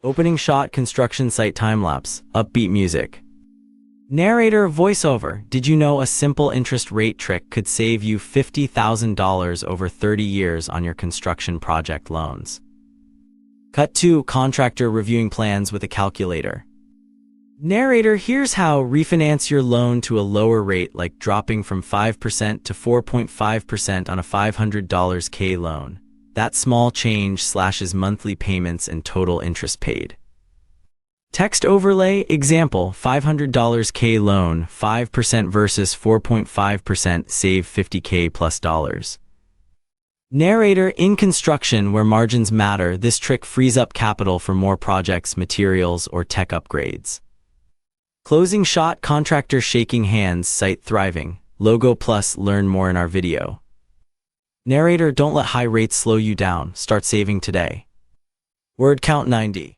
Opening shot construction site timelapse, upbeat music. Narrator voiceover. Did you know a simple interest rate trick could save you $50,000 over 30 years on your construction project loans? Cut 2. Contractor reviewing plans with a calculator. Narrator, here's how. Refinance your loan to a lower rate, like dropping from 5% to 4.5% on a $500K loan. That small change slashes monthly payments and total interest paid. Text overlay. Example, $500K loan, 5% versus 4.5%, save $50K plus dollars. Narrator, in construction where margins matter, this trick frees up capital for more projects, materials, or tech upgrades. Closing shot. Contractor shaking hands, site thriving. Logo plus. Learn more in our video. Narrator, don't let high rates slow you down. Start saving today. Word count 90.